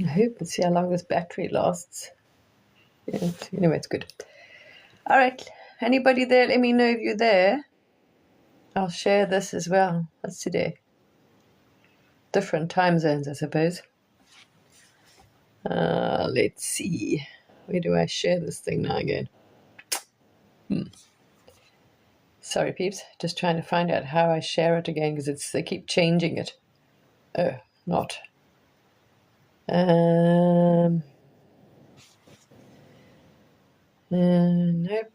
I hope. Let's see how long this battery lasts. Yeah, anyway, it's good. All right. Anybody there? Let me know if you're there. I'll share this as well. What's today? Different time zones, I suppose. Let's see. Where do I share this thing now again? Sorry, peeps. Just trying to find out how I share it again because they keep changing it. Oh, not. Nope. Nope.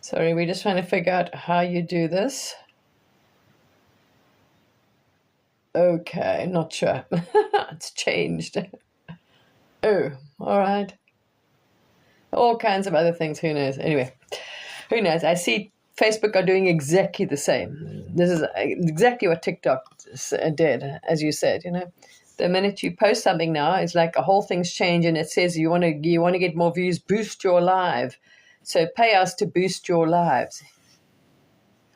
Sorry, we're just trying to figure out how you do this. Okay, not sure. It's changed. Oh, all right. All kinds of other things. Who knows? Anyway, who knows? I see Facebook are doing exactly the same. This is exactly what TikTok did, as you said. The minute you post something now, it's like a whole thing's changed, and it says you want to get more views, boost your live. So pay us to boost your lives.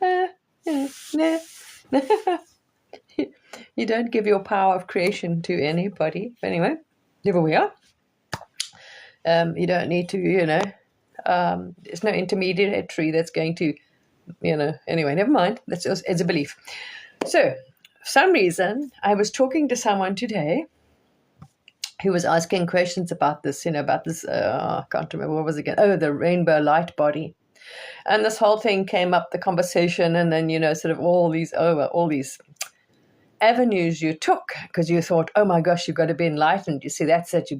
You don't give your power of creation to anybody. Anyway, here we are. You don't need to, there's no intermediary that's going to, anyway, never mind. It's a belief. So, for some reason, I was talking to someone today who was asking questions about this, I can't remember, what was it again? Oh, the rainbow light body. And this whole thing came up, the conversation, and then, sort of all these avenues you took because you thought, oh my gosh, you've got to be enlightened. You see, that's it.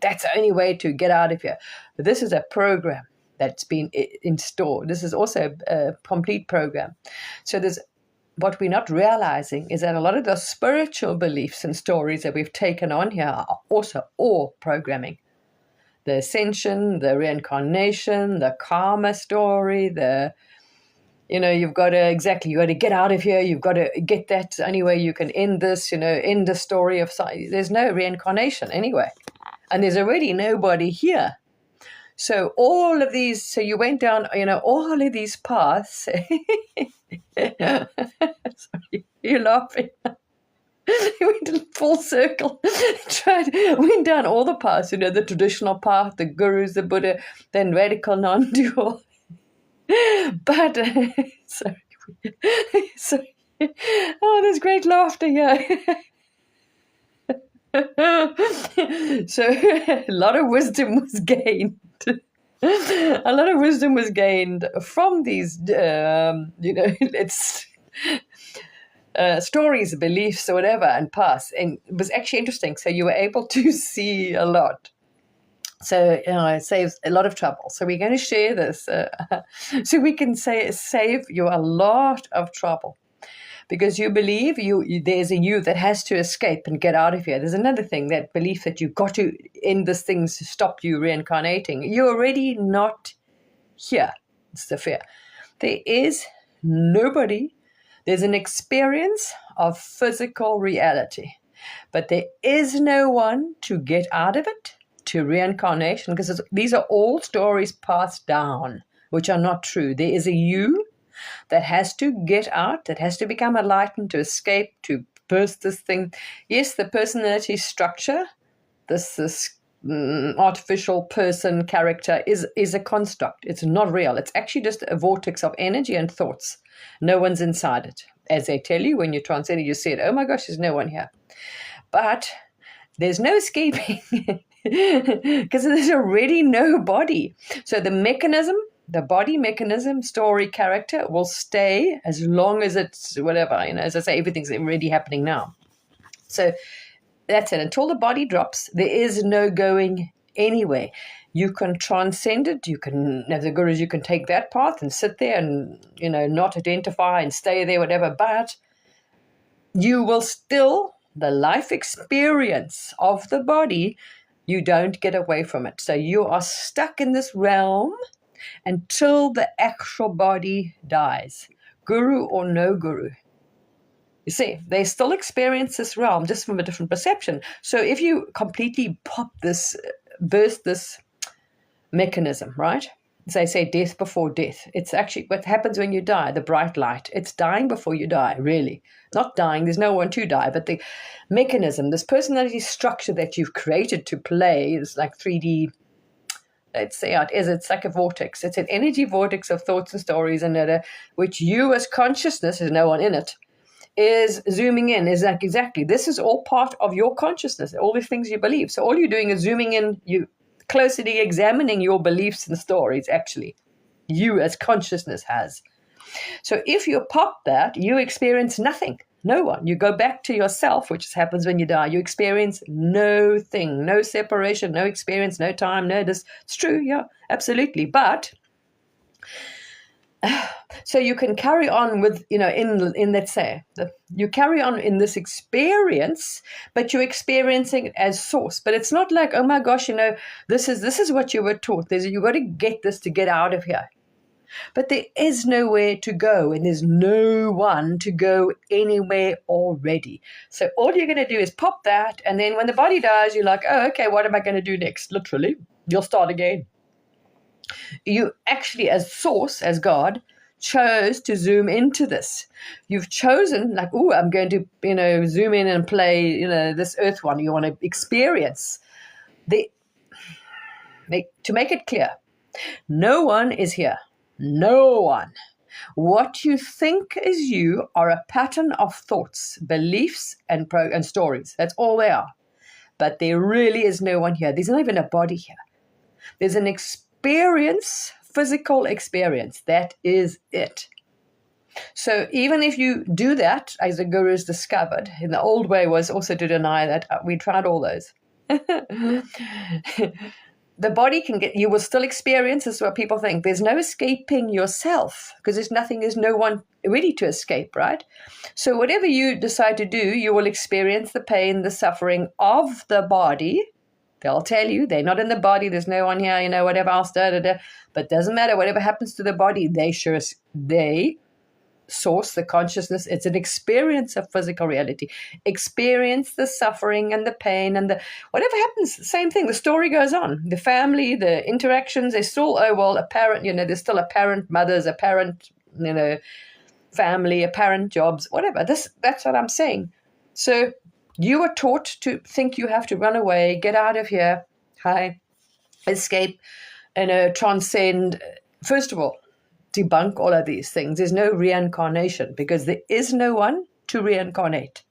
That's the only way to get out of here. But this is a program that's been installed. This is also a complete program. So what we're not realizing is that a lot of the spiritual beliefs and stories that we've taken on here are also all programming. The ascension, the reincarnation, the karma story, you've got to get out of here. You've got to get that. The only way you can end this, end the story of science. There's no reincarnation anyway. And there's already nobody here. So all of these, so you went down, all of these paths. Sorry, you're laughing. You went in full circle, went down all the paths, the traditional path, the gurus, the Buddha, then radical non-dual. But, sorry. Oh, there's great laughter here. So a lot of wisdom was gained. A lot of wisdom was gained from these, stories, beliefs, or whatever, and paths. And it was actually interesting. So you were able to see a lot. So, it saves a lot of trouble. So we're going to share this so we can save you a lot of trouble. Because you believe there's a you that has to escape and get out of here. There's another thing, that belief that you've got to end this thing to stop you reincarnating. You're already not here. It's the fear. There is nobody. There's an experience of physical reality. But there is no one to get out of it, to reincarnation, because these are all stories passed down, which are not true. There is a you that has to get out, that has to become enlightened, to escape, to burst this thing. Yes, the personality structure, this artificial person character is a construct. It's not real. It's actually just a vortex of energy and thoughts. No one's inside it. As they tell you, when you transcend it, you see it, oh my gosh, there's no one here. But there's no escaping because there's already no body. So the mechanism, the body mechanism, story, character will stay as long as it's whatever, as I say, everything's already happening now. So that's it. Until the body drops, there is no going anywhere. You can transcend it. You can, as the gurus, you can take that path and sit there and, not identify and stay there, whatever. But you will still, the life experience of the body, you don't get away from it. So you are stuck in this realm until the actual body dies, guru or no guru. You see, they still experience this realm just from a different perception. So if you completely burst this mechanism, right, they say death before death. It's actually what happens when you die, the bright light. It's dying before you die, really. Not dying, there's no one to die, but the mechanism, this personality structure that you've created to play is like 3D. Let's say it is. It's like a vortex. It's an energy vortex of thoughts and stories, and which you as consciousness, there's no one in it, is zooming in. Is like exactly. This is all part of your consciousness. All the things you believe. So all you're doing is zooming in. You closely examining your beliefs and stories. Actually, you as consciousness has. So if you pop that, you experience nothing. No one. You go back to yourself, which happens when you die. You experience no thing, no separation, no experience, no time, no this. It's true, yeah, absolutely. But so you can carry on with, in let's say, you carry on in this experience, but you're experiencing it as source. But it's not like, oh my gosh, this is what you were taught. You've got to get this to get out of here. But there is nowhere to go, and there's no one to go anywhere already. So all you're going to do is pop that, and then when the body dies, you're like, oh, okay, what am I going to do next? Literally, you'll start again. You actually, as source, as God, chose to zoom into this. You've chosen, like, oh, I'm going to, zoom in and play, this earth one. You want to experience. To make it clear, no one is here. No one. What you think is you are a pattern of thoughts, beliefs, and stories. That's all they are. But there really is no one here. There's not even a body here. There's an experience, physical experience. That is it. So even if you do that, as the gurus discovered, in the old way was also to deny that. We tried all those. The body you will still experience, this is what people think. There's no escaping yourself because there's no one ready to escape, right? So whatever you decide to do, you will experience the pain, the suffering of the body. They'll tell you they're not in the body. There's no one here, whatever else, But it doesn't matter. Whatever happens to the body, they source the consciousness. It's an experience of physical reality. Experience the suffering and the pain and whatever happens, same thing. The story goes on. The family, the interactions, they're still, apparent, there's still apparent mothers, apparent, family, apparent jobs, whatever. That's what I'm saying. So you are taught to think you have to run away, get out of here, escape, transcend. First of all, debunk all of these things. There's no reincarnation because there is no one to reincarnate.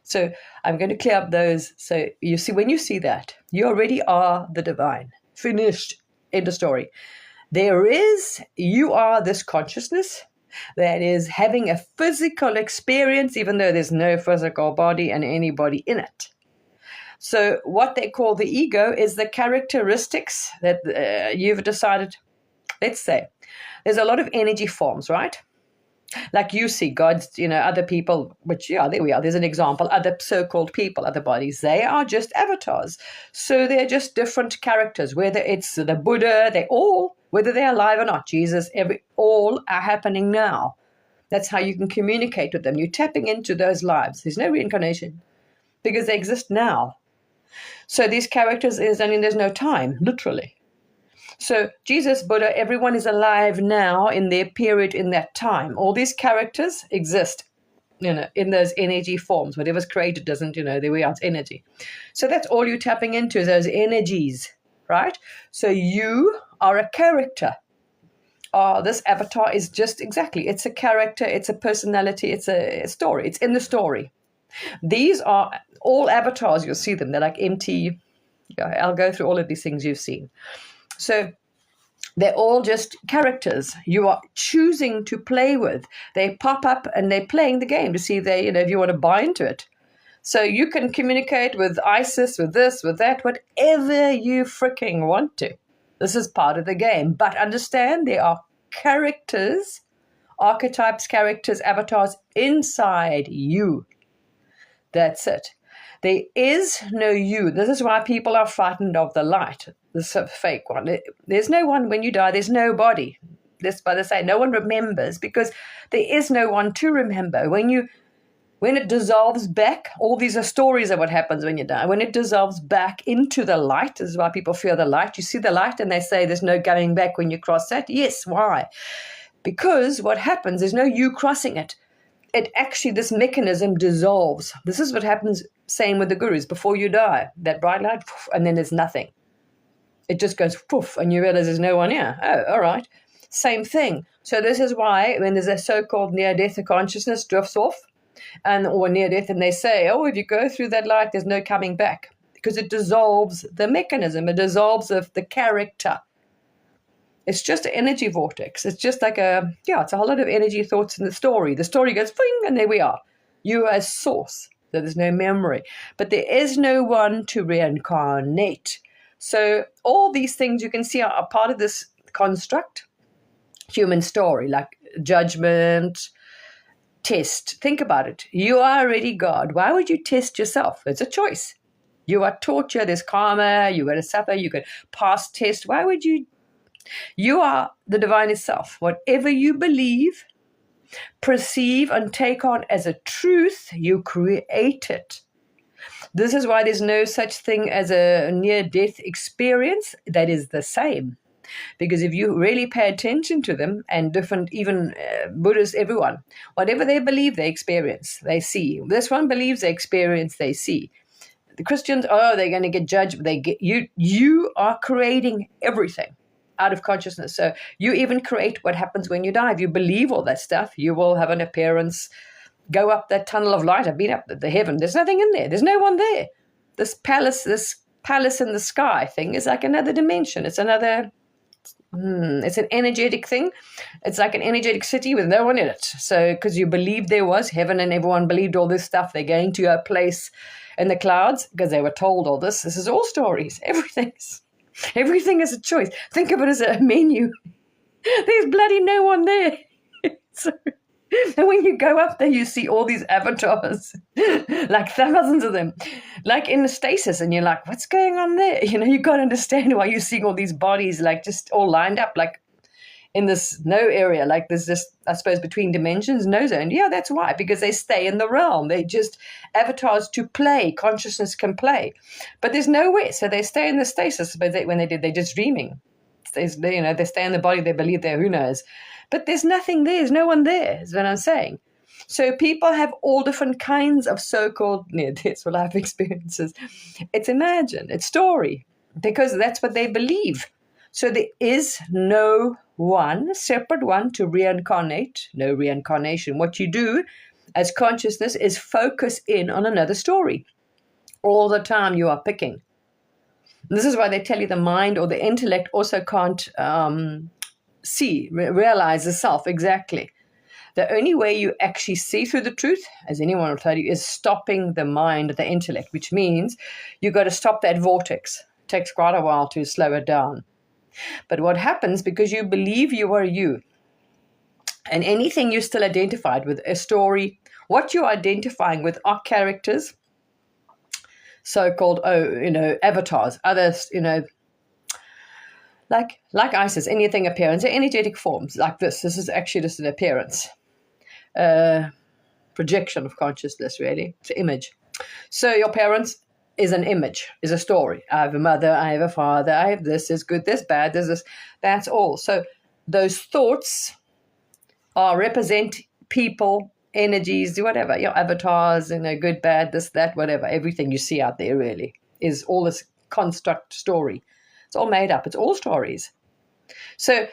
So I'm going to clear up those. So you see, when you see that, you already are the divine. Finished. End of story. You are this consciousness that is having a physical experience, even though there's no physical body and anybody in it. So what they call the ego is the characteristics that you've decided. Let's say there's a lot of energy forms, right? Like you see God's, other people, which, there we are. There's an example. Other so-called people, other bodies, they are just avatars. So they're just different characters, whether it's the Buddha, whether they're alive or not, Jesus, all are happening now. That's how you can communicate with them. You're tapping into those lives. There's no reincarnation because they exist now. So these characters there's no time, literally. So Jesus, Buddha, everyone is alive now in their period, in that time. All these characters exist, in those energy forms. Whatever's created doesn't, there we are, it's energy. So that's all you're tapping into, those energies, right? So you are a character. This avatar is just exactly, it's a character, it's a personality, it's a story. It's in the story. These are all avatars, you'll see them. They're like empty. I'll go through all of these things you've seen. So they're all just characters you are choosing to play with. They pop up and they're playing the game to see if you want to buy into it. So you can communicate with ISIS, with this, with that, whatever you freaking want to. This is part of the game. But understand there are characters, archetypes, characters, avatars inside you. That's it. There is no you. This is why people are frightened of the light. This is a fake one. There's no one when you die. There's no body. That's why they say no one remembers, because there is no one to remember. When When it dissolves back, all these are stories of what happens when you die. When it dissolves back into the light, this is why people fear the light. You see the light and they say there's no going back when you cross that. Yes, why? Because what happens, there's no you crossing it. It actually, this mechanism dissolves. This is what happens, same with the gurus, before you die. That bright light, and then there's nothing. It just goes poof, and you realize there's no one here. Oh, all right. Same thing. So this is why when there's a so-called near-death consciousness drifts off, or near-death, and they say, oh, if you go through that light, there's no coming back. Because it dissolves the mechanism. It dissolves the character. It's just an energy vortex. It's just like it's a whole lot of energy thoughts in the story. The story goes, fing, and there we are. You are source. So there's no memory. But there is no one to reincarnate. So all these things you can see are part of this construct, human story, like judgment, test. Think about it. You are already God. Why would you test yourself? It's a choice. You are taught you, there's karma, you're going to suffer, you could pass test. Why would you? You are the divine itself. Whatever you believe, perceive, and take on as a truth, you create it. This is why there's no such thing as a near-death experience that is the same. Because if you really pay attention to them, and different, even Buddhists, everyone, whatever they believe, they experience, they see. This one believes, they experience, they see. The Christians, they're going to get judged. You are creating everything out of consciousness. So you even create what happens when you die. If you believe all that stuff, you will have an appearance, go up that tunnel of light. I've been up the heaven. There's nothing in there. There's no one there. This palace in the sky thing is like another dimension. It's another, it's an energetic thing. It's like an energetic city with no one in it. So because you believed there was heaven and everyone believed all this stuff, they're going to a place in the clouds because they were told all this. This is all stories. Everything is a choice. Think of it as a menu. There's bloody no one there. So, and when you go up there, you see all these avatars, like thousands of them, like in the stasis, and you're like, what's going on there? You got to understand why you're seeing all these bodies, like just all lined up, like in this no area, like there's just, I suppose, between dimensions, no zone. Yeah, that's why, because they stay in the realm. They just avatars to play. Consciousness can play, but there's nowhere. So they stay in the stasis. But they're just dreaming. They stay in the body. They believe they're who knows, but there's nothing there. There's no one there. Is what I'm saying. So people have all different kinds of so-called near-death life experiences. It's imagined. It's story, because that's what they believe. So there is no one, separate one to reincarnate, no reincarnation. What you do as consciousness is focus in on another story. All the time you are picking. This is why they tell you the mind or the intellect also can't realize the self exactly. The only way you actually see through the truth, as anyone will tell you, is stopping the mind, the intellect, which means you've got to stop that vortex. It takes quite a while to slow it down. But what happens, because you believe you are you, and anything you still identified with, a story, what you're identifying with are characters, so-called, avatars, others, like Isis, anything appearance, energetic forms like this. This is actually just an appearance, projection of consciousness, really. It's an image. So your parents is an image, is a story. I have a mother, I have a father, I have this, there's good, there's bad, there's this, that's all. So those thoughts represent people, energies, whatever, your avatars, good, bad, this, that, whatever. Everything you see out there really is all this construct story. It's all made up. It's all stories. So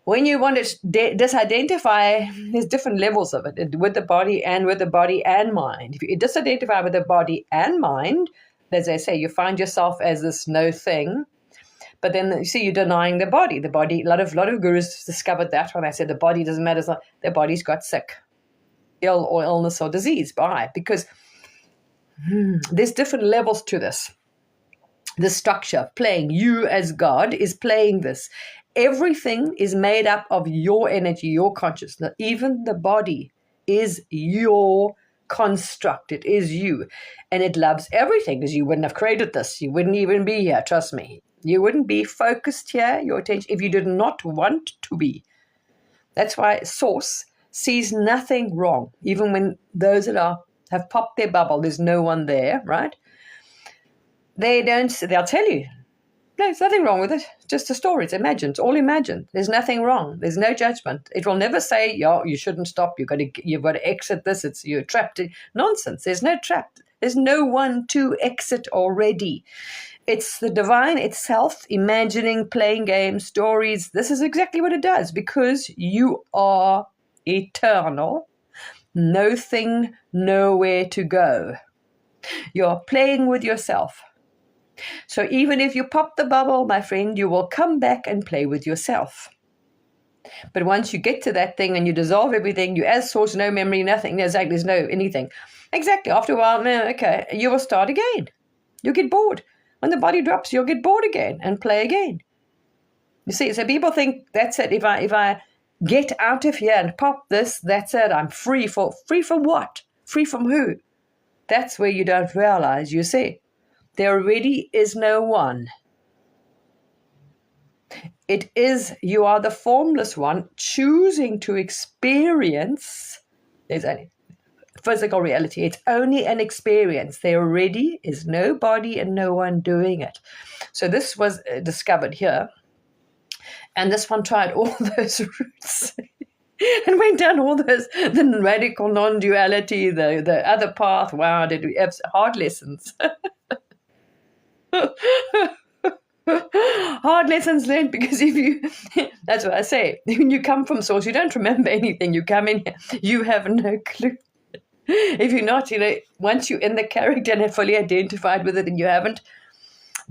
when you want to disidentify, there's different levels of it, with the body and mind. If you disidentify with the body and mind, as I say, you find yourself as this no thing. But then you see you're denying the body. The body, a lot of gurus discovered that when I said the body doesn't matter. Their body's got sick, ill or illness or disease. Why? Because there's different levels to this. The structure, playing, you as God is playing this. Everything is made up of your energy, your consciousness. Even the body is your construct. It is you. And it loves everything, because you wouldn't have created this. You wouldn't even be here, trust me. You wouldn't be focused here, your attention, if you did not want to be. That's why Source sees nothing wrong, even when those that are have popped their bubble, there's no one there, right? They'll tell you, no, there's nothing wrong with it. It's just a story. It's imagined. It's all imagined. There's nothing wrong. There's no judgment. It will never say, "Yeah, you shouldn't stop. You've got to exit this. You're trapped." Nonsense. There's no trap. There's no one to exit already. It's the divine itself imagining, playing games, stories. This is exactly what it does, because you are eternal. Nothing, nowhere to go. You're playing with yourself. So even if you pop the bubble, my friend, you will come back and play with yourself. But once you get to that thing and you dissolve everything, you as source, no memory, nothing, there's no anything. Exactly. After a while, okay, you will start again. You'll get bored. When the body drops, you'll get bored again and play again. You see, so people think that's it. If I get out of here and pop this, that's it. I'm free. Free from what? Free from who? That's where you don't realize, you see. There already is no one. It is, you are the formless one choosing to experience. There's only physical reality. It's only an experience. There already is no body and no one doing it. So this was discovered here. And this one tried all those routes and went down all those, the radical non-duality, the other path. Wow, did we have hard lessons. Hard lessons learned, because that's what I say, when you come from source, you don't remember anything. You come in here, you have no clue. If you're not, once you're in the character and have fully identified with it and you haven't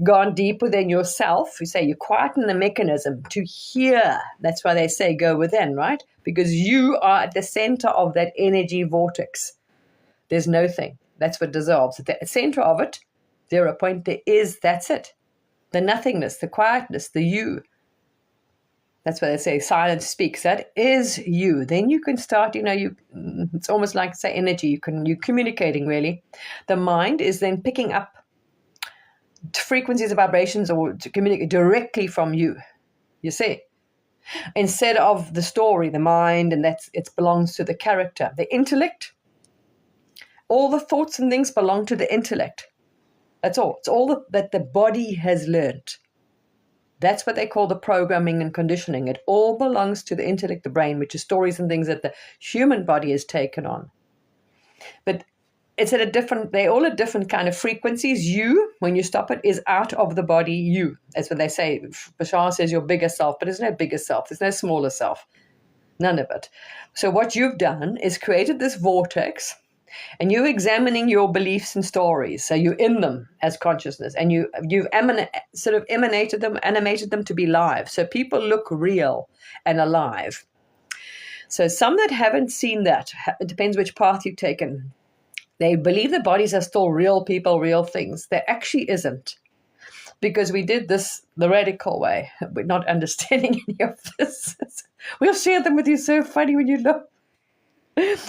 gone deep within yourself, you quieten the mechanism to hear. That's why they say go within, right? Because you are at the center of that energy vortex. There's no thing. That's what dissolves. At the center of it, 0 point, that's it. The nothingness, the quietness, the you. That's why they say silence speaks. That is you. Then you can start, it's almost like, say, energy. You're communicating, really. The mind is then picking up frequencies of vibrations or to communicate directly from you. You see? Instead of the story, the mind, and it belongs to the character. The intellect, all the thoughts and things belong to the intellect. That's all. It's all that the body has learned. That's what they call the programming and conditioning. It all belongs to the intellect, the brain, which is stories and things that the human body has taken on. But it's they're all at different kind of frequencies. You, when you stop it, is out of the body, you. That's what they say. Bashar says your bigger self, but there's no bigger self. There's no smaller self. None of it. So what you've done is created this vortex, and you're examining your beliefs and stories. So you're in them as consciousness, and you've animated them to be live. So people look real and alive. So some that haven't seen that, it depends which path you've taken. They believe the bodies are still real people, real things. There actually isn't. Because we did this the radical way. We're not understanding any of this. We'll share them with you. So funny when you look.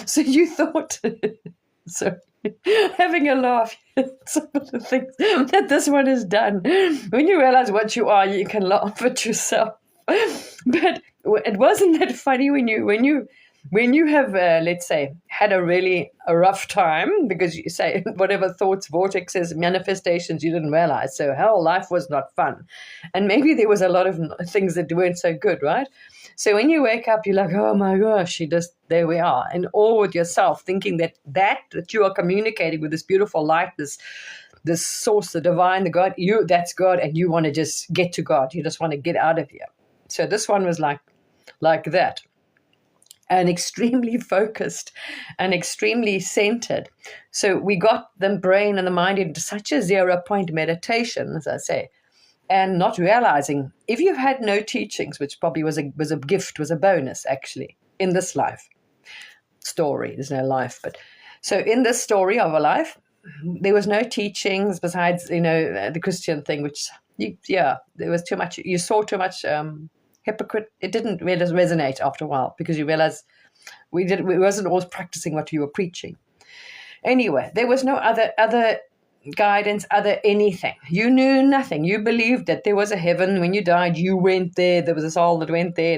So you thought, so having a laugh, some of the things that this one has done. When you realize what you are, you can laugh at yourself. But it wasn't that funny when you have, let's say, had a rough time, because you say whatever thoughts, vortexes, manifestations you didn't realize. So hell, life was not fun. And maybe there was a lot of things that weren't so good, right? So when you wake up, you're like, oh my gosh, there we are, in awe with yourself, thinking that you are communicating with this beautiful light, this source, the divine, the God, that's God, and you want to just get to God. You just want to get out of here. So this one was like that. And extremely focused and extremely centered. So we got the brain and the mind into such a 0 point meditation, as I say, and not realizing, if you've had no teachings, which probably was a gift, was a bonus actually in this life story. There's no life, but so in this story of a life, there was no teachings besides the Christian thing, which there was too much. You saw too much. Hypocrite. It didn't really resonate after a while, because you realize we wasn't always practicing what you were preaching. Anyway, there was no other guidance, other anything. You knew nothing. You believed that there was a heaven. When you died, you went there. There was a soul that went there,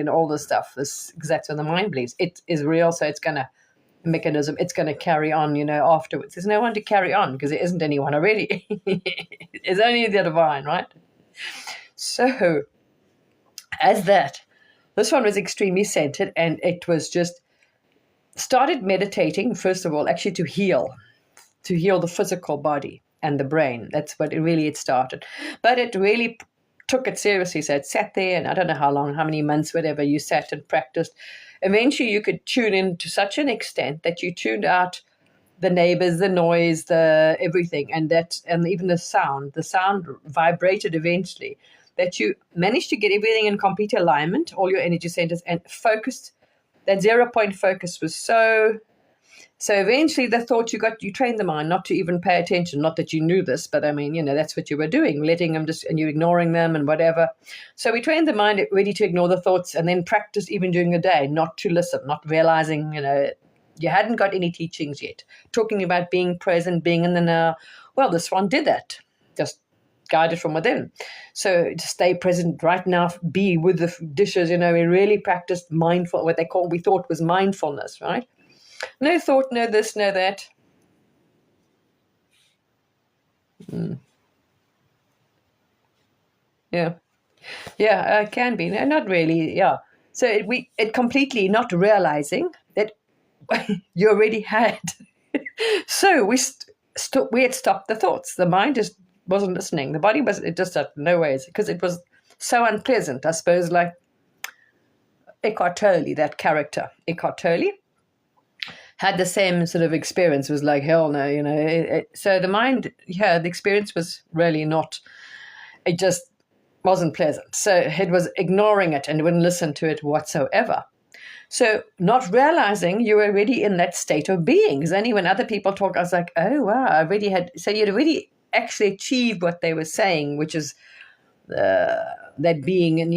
all this stuff. That's what the mind believes. It is real, so it's gonna mechanism, it's going to carry on, afterwards. There's no one to carry on because there isn't anyone already. It's only the divine, right? So, as that, this one was extremely centered, and it was just started meditating, first of all, actually to heal the physical body and the brain. That's what it started. But it really took it seriously. So it sat there, and I don't know how long, how many months, whatever, you sat and practiced. Eventually you could tune in to such an extent that you tuned out the neighbors, the noise, the everything, and even the sound. The sound vibrated eventually, that you managed to get everything in complete alignment, all your energy centers, and focused. That 0-point focus was so eventually the thought you trained the mind not to even pay attention. Not that you knew this, but I mean, that's what you were doing, letting them and you're ignoring them and whatever. So we trained the mind ready to ignore the thoughts, and then practice even during the day, not to listen, not realizing, you hadn't got any teachings yet. Talking about being present, being in the now. Well, this one did that, just guided from within. So to stay present right now, be with the dishes, we really practiced what we thought was mindfulness, right? No thought, no this, no that. Yeah. Yeah, it can be. No, not really. Yeah. So it completely not realizing that you already had. So we had stopped the thoughts. The mind just wasn't listening. The body it just had no ways, because it was so unpleasant. I suppose, like Eckhart Tolle, that character, Eckhart Tolle, had the same sort of experience. It was like, hell no, so the mind, the experience was really not, it just wasn't pleasant. So it was ignoring it and wouldn't listen to it whatsoever. So not realizing you were already in that state of being. Because only when other people talk, I was like, oh, wow, so you'd already actually achieved what they were saying, which is that being. And,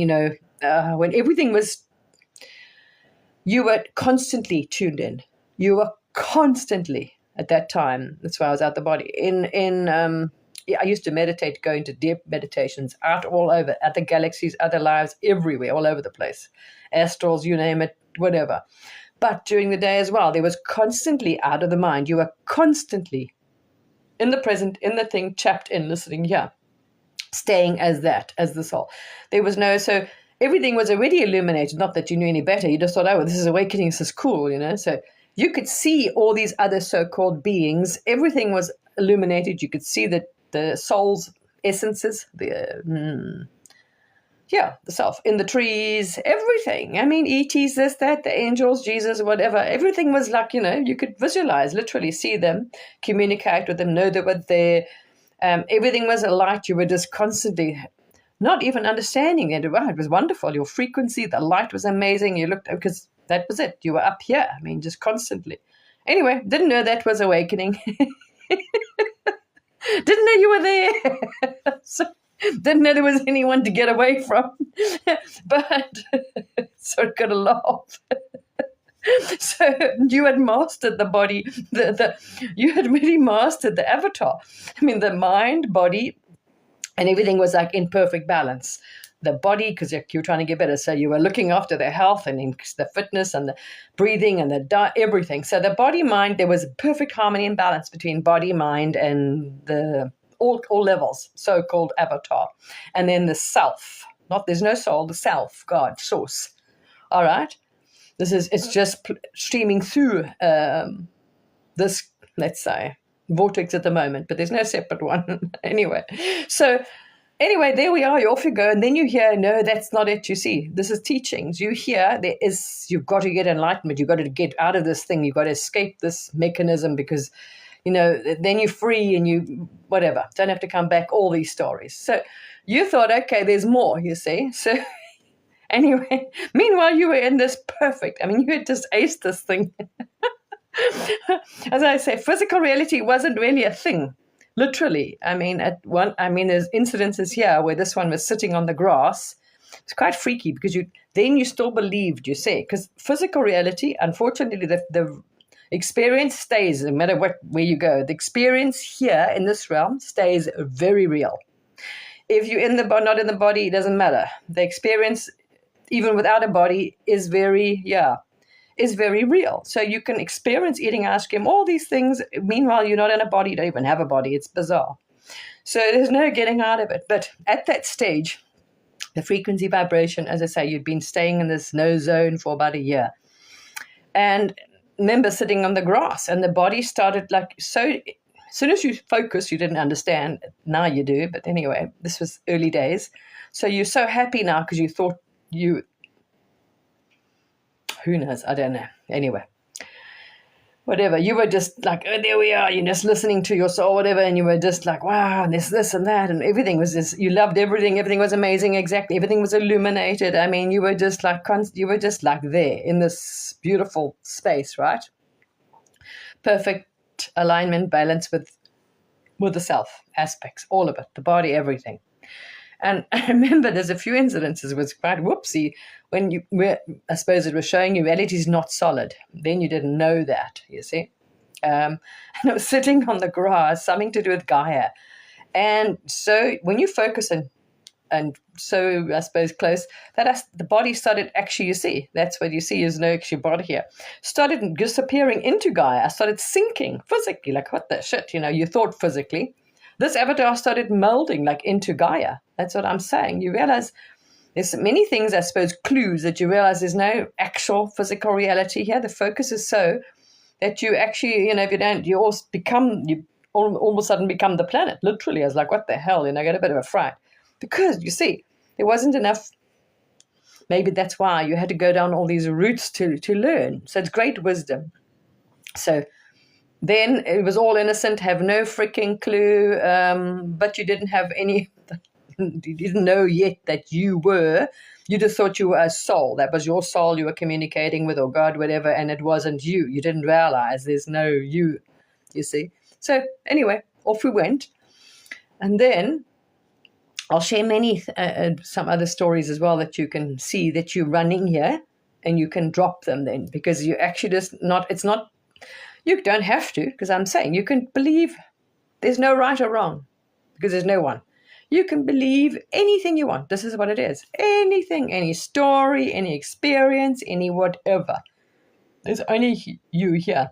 when everything was, you were constantly tuned in. You were constantly, at that time, that's why I was out the body, I used to meditate, go into deep meditations, out all over, at the galaxies, other lives, everywhere, all over the place. Astrals, you name it, whatever. But during the day as well, there was constantly out of the mind. You were constantly in the present, in the thing, chapped in, listening here, staying as the soul. There was so everything was already illuminated, not that you knew any better. You just thought, oh, well, this is awakening, this is cool, So you could see all these other so-called beings. Everything was illuminated. You could see the soul's essences, the self in the trees, everything. I mean, ETs, this, that, the angels, Jesus, whatever. Everything was like, you could visualize, literally see them, communicate with them, know they were there. Everything was a light. You were just constantly not even understanding it. Wow, it was wonderful. Your frequency, the light was amazing. You looked, because that was it. You were up here. I mean, just constantly. Anyway, didn't know that was awakening. Didn't know you were there. So, didn't know there was anyone to get away from. But, so I've got to laugh. So you had mastered the body. You had really mastered the avatar. I mean, the mind, body, and everything was like in perfect balance. The body, because you're trying to get better. So you were looking after their health and the fitness and the breathing and everything. So the body, mind, there was perfect harmony and balance between body, mind, and all levels, so-called avatar. And then the self. There's no soul, the self, God, source. All right? It's just streaming through this, let's say, vortex at the moment, but there's no separate one. Anyway, there we are. Off you go. And then you hear, no, that's not it. You see, this is teachings. You hear, you've got to get enlightenment. You've got to get out of this thing. You've got to escape this mechanism because, then you're free and you, whatever, don't have to come back, all these stories. So you thought, okay, there's more, you see. So anyway, meanwhile, you were in this perfect, you had just aced this thing. As I say, physical reality wasn't really a thing. Literally, there's incidences here where this one was sitting on the grass. It's quite freaky because you still believed, you say, because physical reality, unfortunately, the experience stays no matter where you go. The experience here in this realm stays very real. If you're not in the body, it doesn't matter. The experience, even without a body, is very, is very real. So you can experience eating ice cream, all these things. Meanwhile, you're not in a body, you don't even have a body. It's bizarre. So there's no getting out of it. But at that stage, the frequency vibration, as I say, you'd been staying in this no zone for about a year. And remember sitting on the grass, and the body started like, so as soon as you focus, you didn't understand. Now you do. But anyway, this was early days. So you're so happy now because you thought you, who knows? I don't know. Anyway, whatever. You were just like, oh, there we are. You're just listening to your soul, whatever. And you were just like, wow, and there's this and that. And everything was just, you loved everything. Everything was amazing. Exactly. Everything was illuminated. I mean, you were just like there in this beautiful space, right? Perfect alignment, balance with the self aspects, all of it, the body, everything. And I remember there's a few incidences. It was quite whoopsie when I suppose it was showing you reality is not solid. Then you didn't know that, you see. And I was sitting on the grass, something to do with Gaia. And so when you focus and so I suppose close, the body started actually, you see, that's what you see is no actual body here, started disappearing into Gaia. I started sinking physically, like what the shit, you thought physically. This avatar started molding like into Gaia. That's what I'm saying. You realize there's many things, I suppose, clues that you realize there's no actual physical reality here. The focus is so that you actually, if you don't, you all of a sudden become the planet. Literally, I was like, what the hell? I got a bit of a fright. Because, you see, there wasn't enough. Maybe that's why you had to go down all these routes to learn. So it's great wisdom. So then it was all innocent, have no freaking clue, but you didn't have any, you didn't know yet that you just thought you were a soul. That was your soul you were communicating with, or God, whatever, and it wasn't you. You didn't realize there's no you see. So anyway, off we went. And then I'll share some other stories as well that you can see that you're running here, and you can drop them then, because you actually you don't have to, because I'm saying you can believe there's no right or wrong, because there's no one. You can believe anything you want. This is what it is. Anything, any story, any experience, any whatever. There's only you here.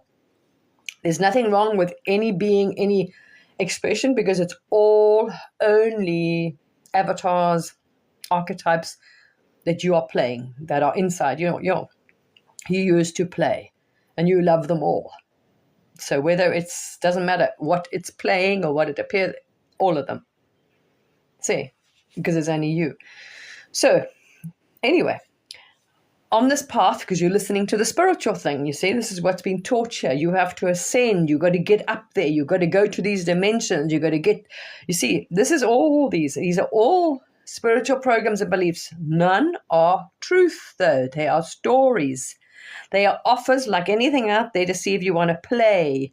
There's nothing wrong with any being, any expression, because it's all only avatars, archetypes that you are playing, that are inside you use to play, and you love them all. So whether doesn't matter what it's playing or what it appears, all of them. See, because there's only you. So anyway, on this path, because you're listening to the spiritual thing, you see, this is what's been taught here. You have to ascend. You've got to get up there. You've got to go to these dimensions. You've got to get, you see, this is all these are all spiritual programs and beliefs. None are truth, though. They are stories. They are offers like anything out there to see if you want to play.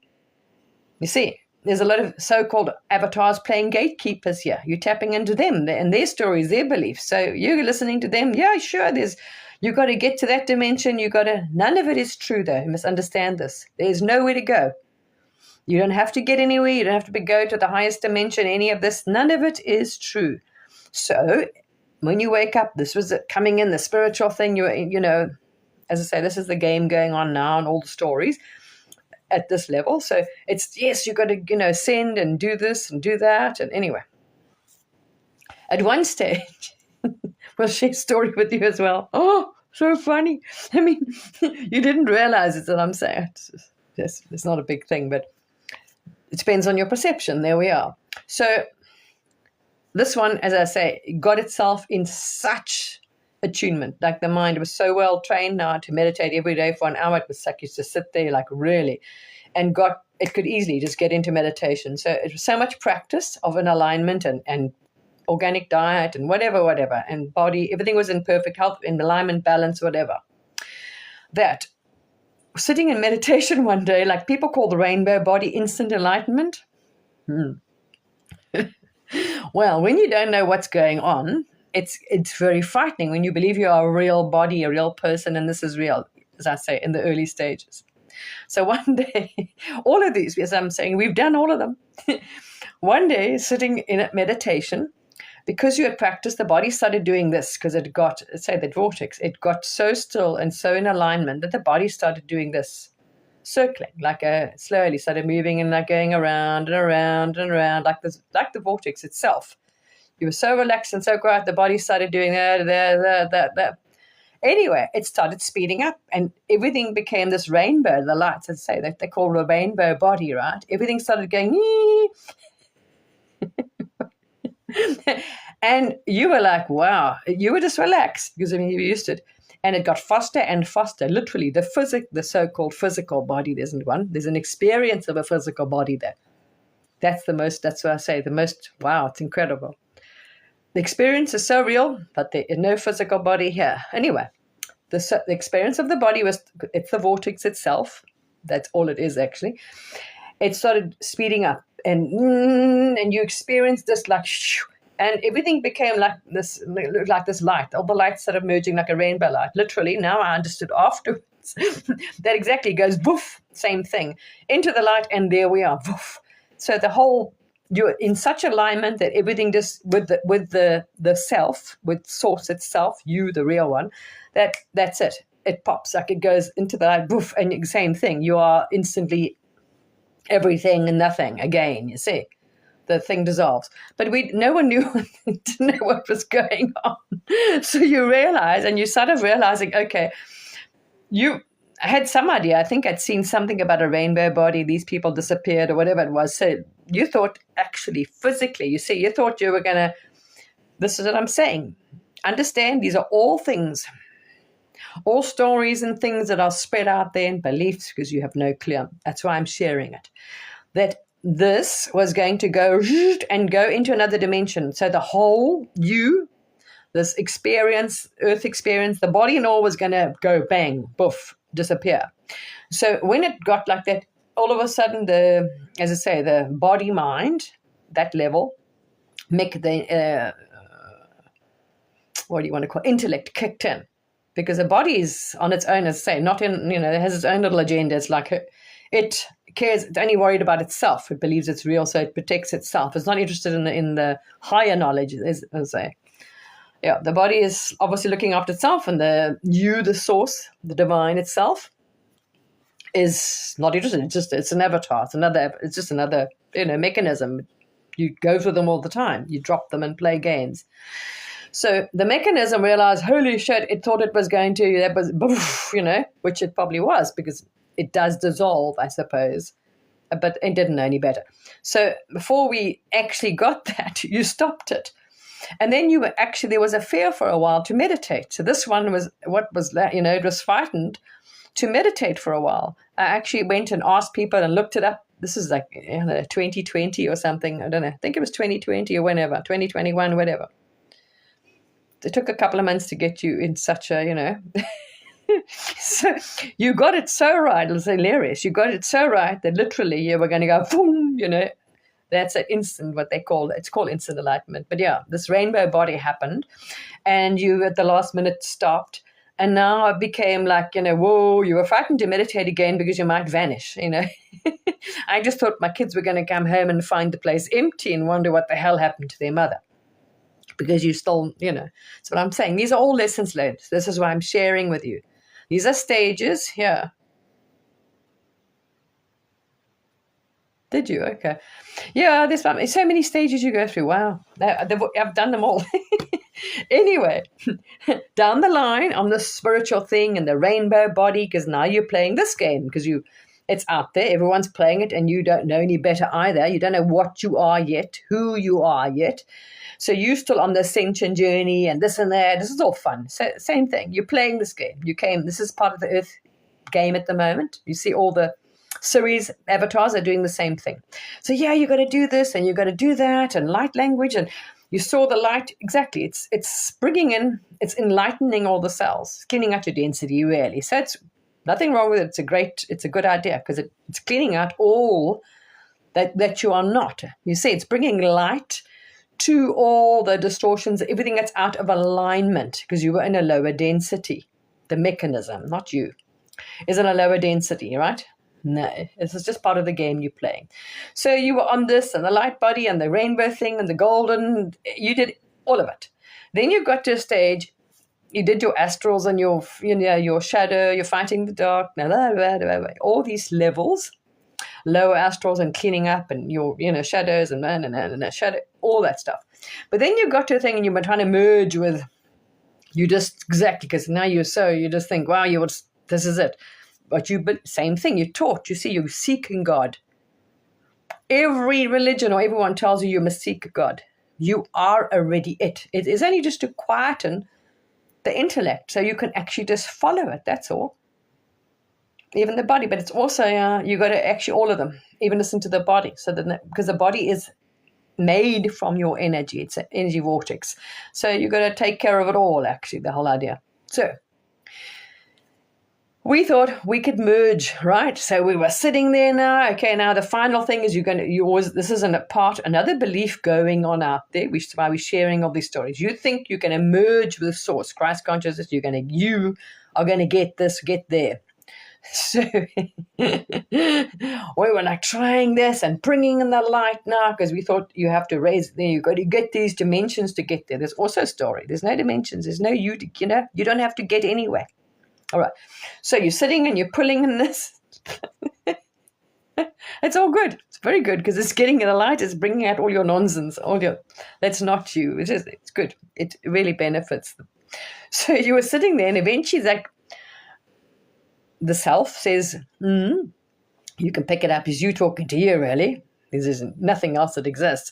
You see, there's a lot of so-called avatars playing gatekeepers here. You're tapping into them and their stories, their beliefs. So you're listening to them. Yeah, sure, you've got to get to that dimension. None of it is true, though. You must understand this. There's nowhere to go. You don't have to get anywhere. You don't have to go to the highest dimension, any of this. None of it is true. So when you wake up, this was coming in, the spiritual thing, as I say, this is the game going on now and all the stories at this level. So it's, yes, you've got to, send and do this and do that. And anyway, at one stage, we'll share a story with you as well. Oh, so funny. I mean, you didn't realize it, that I'm saying. It's not a big thing, but it depends on your perception. There we are. So this one, as I say, got itself in such attunement. Like the mind was so well trained now to meditate every day for an hour. It was like you just sit there, like really, and it could easily just get into meditation. So it was so much practice of an alignment and organic diet and whatever, and body, everything was in perfect health, in alignment, balance, whatever. That sitting in meditation one day, like people call the rainbow body instant enlightenment. Well, when you don't know what's going on, it's very frightening when you believe you are a real body, a real person, and this is real, as I say, in the early stages. So one day, all of these, as I'm saying, we've done all of them. One day, sitting in a meditation, because you had practiced, the body started doing this because it got, say, that vortex, it got so still and so in alignment that the body started doing this, circling, like slowly started moving and like going around and around and around, like this, like the vortex itself. You were so relaxed and so quiet, the body started doing that. Anyway, it started speeding up and everything became this rainbow, the lights, I'd say, that they call a rainbow body, right? Everything started going, and you were like, wow, you were just relaxed because I mean, you used it. And it got faster and faster, literally. The so-called physical body, there isn't one. There's an experience of a physical body there. That's what I say, the most, wow, it's incredible. The experience is so real, but there is no physical body here. Anyway, the experience of the body it's the vortex itself. That's all it is, actually. It started speeding up, and you experienced this like, and everything became like this light. All the lights started merging like a rainbow light. Literally, now I understood afterwards that exactly goes woof, same thing, into the light, and there we are, woof. So the whole, you're in such alignment that everything just with the self, with source itself, you, the real one, that's it. It pops, like it goes into the light, woof, and same thing. You are instantly everything and nothing again, you see. The thing dissolves. But no one didn't know what was going on. So you realize, and you sort of realizing, okay, I had some idea. I think I'd seen something about a rainbow body. These people disappeared or whatever it was. So you thought actually physically, you see, you thought you were going to, this is what I'm saying. Understand, these are all things, all stories and things that are spread out there in beliefs because you have no clue. That's why I'm sharing it. That this was going to go and go into another dimension. So the whole you, this experience, earth experience, the body and all was going to go bang, boof, disappear. So when it got like that, all of a sudden as I say, the body mind, that level, make the, what do you want to call it? Intellect kicked in. Because the body is on its own, as I say, not in, it has its own little agenda. It's like it cares, it's only worried about itself. It believes it's real, so it protects itself. It's not interested in the higher knowledge, as I say. Yeah, the body is obviously looking after itself, and the source, the divine itself, is not interested. It's an avatar. It's just another mechanism. You go through them all the time. You drop them and play games. So the mechanism realized, holy shit, it thought it was going to, that was, which it probably was, because it does dissolve, I suppose, but it didn't know any better. So before we actually got that, you stopped it. And then there was a fear for a while to meditate. So this one was, it was frightened to meditate for a while. I actually went and asked people and looked it up. This is like 2020 or something. I don't know. I think it was 2020 or whenever, 2021, whatever. It took a couple of months to get you in such a, So you got it so right. It was hilarious. You got it so right that literally you were going to go, boom, That's an instant, what they call it. It's called instant enlightenment. But yeah, this rainbow body happened, and you at the last minute stopped. And now it became like, whoa, you were frightened to meditate again because you might vanish, I just thought my kids were going to come home and find the place empty and wonder what the hell happened to their mother. Because you still, that's what I'm saying. These are all lessons learned. This is why I'm sharing with you. These are stages here. Did you? Okay. Yeah, there's so many stages you go through. Wow. I've done them all. Anyway, down the line on the spiritual thing and the rainbow body, because now you're playing this game because it's out there. Everyone's playing it and you don't know any better either. You don't know what you are yet, who you are yet. So you're still on the ascension journey and this and that. This is all fun. So, same thing. You're playing this game. This is part of the Earth game at the moment. You see all the series avatars are doing the same thing. So yeah, you got to do this and you got to do that and light language. And you saw the light. Exactly. It's bringing in, it's enlightening all the cells, cleaning out your density really. So it's nothing wrong with it. It's a good idea because it's cleaning out all that you are not. You see, it's bringing light to all the distortions, everything that's out of alignment, because you were in a lower density. The mechanism, not you, is in a lower density, right? No, this is just part of the game you're playing. So you were on this and the light body and the rainbow thing and the golden. You did all of it. Then you got to a stage, you did your astrals and your shadow, you're fighting the dark, all these levels, lower astrals and cleaning up and your shadows and shadow, all that stuff. But then you got to a thing and you've been trying to merge with, you just, exactly, because now you just think, wow, this is it. But same thing, you're taught, you're seeking God. Every religion or everyone tells you must seek God. You are already it. It is only just to quieten the intellect so you can actually just follow it, that's all. Even the body, but it's also, you got to actually, all of them, even listen to the body. So that, because the body is made from your energy, it's an energy vortex. So you got to take care of it all, actually, the whole idea. So we thought we could merge, right? So we were sitting there now. Okay, now the final thing is this is another belief going on out there, which is why we're sharing all these stories. You think you're going to merge with Source, Christ consciousness. You are going to get this, get there. So we were like trying this and bringing in the light now, because we thought you have to you've got to get these dimensions to get there. There's also a story. There's no dimensions. There's no you don't have to get anywhere. All right. So you're sitting and you're pulling in this. It's all good. It's very good, because it's getting in the light. It's bringing out all your nonsense, that's not you. It's good. It really benefits them. So you were sitting there, and eventually the self says, you can pick it up as you talking to you, really. There's nothing else that exists.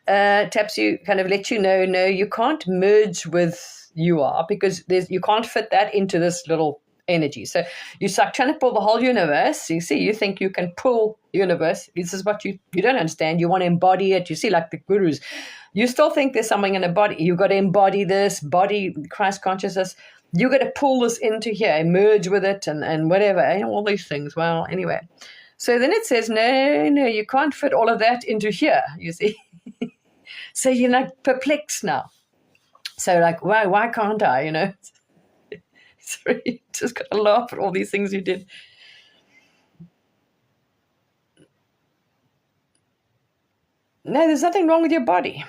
Taps you, kind of let you know, no, you can't merge with you are, because you can't fit that into this little energy. So you're like trying to pull the whole universe. You see, you think you can pull the universe. This is what you don't understand. You want to embody it. You see, like the gurus, you still think there's something in a body. You've got to embody this body, Christ consciousness. You got to pull this into here, merge with it, and whatever, all these things. Well, anyway, so then it says, no, you can't fit all of that into here. You see, so you're like perplexed now. So like, why can't I? Sorry, just got to laugh at all these things you did. No, there's nothing wrong with your body.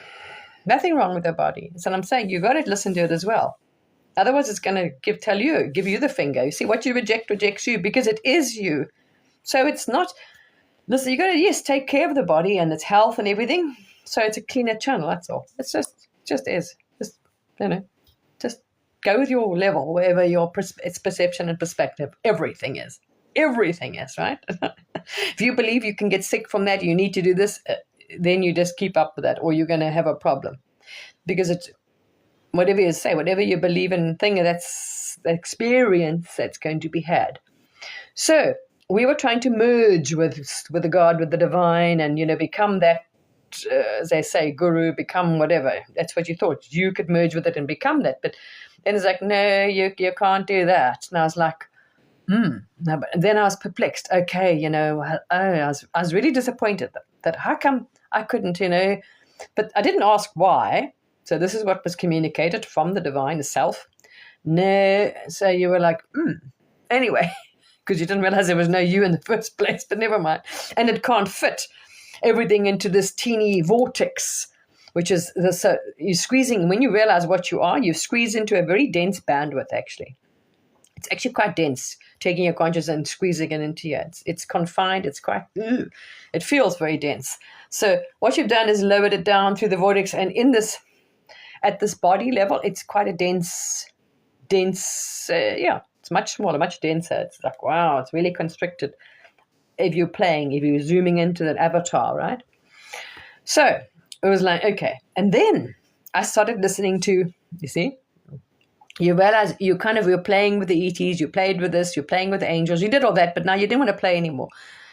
Nothing wrong with your body. So I'm saying you got to listen to it as well. Otherwise, it's going to give you the finger. You see, what you reject rejects you, because it is you. So it's not. Listen, you got to take care of the body and its health and everything. So it's a cleaner channel. That's all. It's just is. Just go with your level, wherever it's perception and perspective. Everything is, right? If you believe you can get sick from that, you need to do this, then you just keep up with that, or you're going to have a problem. Because it's, whatever you say, whatever you believe in, that's the experience that's going to be had. So we were trying to merge with the God, with the divine, and, become that, as they say, guru, become whatever. That's what you thought. You could merge with it and become that. But then it's like, no, you can't do that. And I was like, no. But then I was perplexed. Okay, I was really disappointed that how come I couldn't, but I didn't ask why. So this is what was communicated from the divine, the self. No, so you were like, anyway, because you didn't realize there was no you in the first place, but never mind. And it can't fit everything into this teeny vortex, which is, so you're squeezing, when you realize what you are, you squeeze into a very dense bandwidth, actually. It's actually quite dense, taking your consciousness and squeezing it into you. It's confined, it's quite, it feels very dense. So what you've done is lowered it down through the vortex, and at this body level, it's quite a dense, it's much smaller, much denser. It's like, wow, it's really constricted. If you're zooming into that avatar, right? So it was like, okay. And then I started listening to, you see, you realize you're playing with the ETs, you played with this, you're playing with the angels, you did all that, but now you didn't want to play anymore.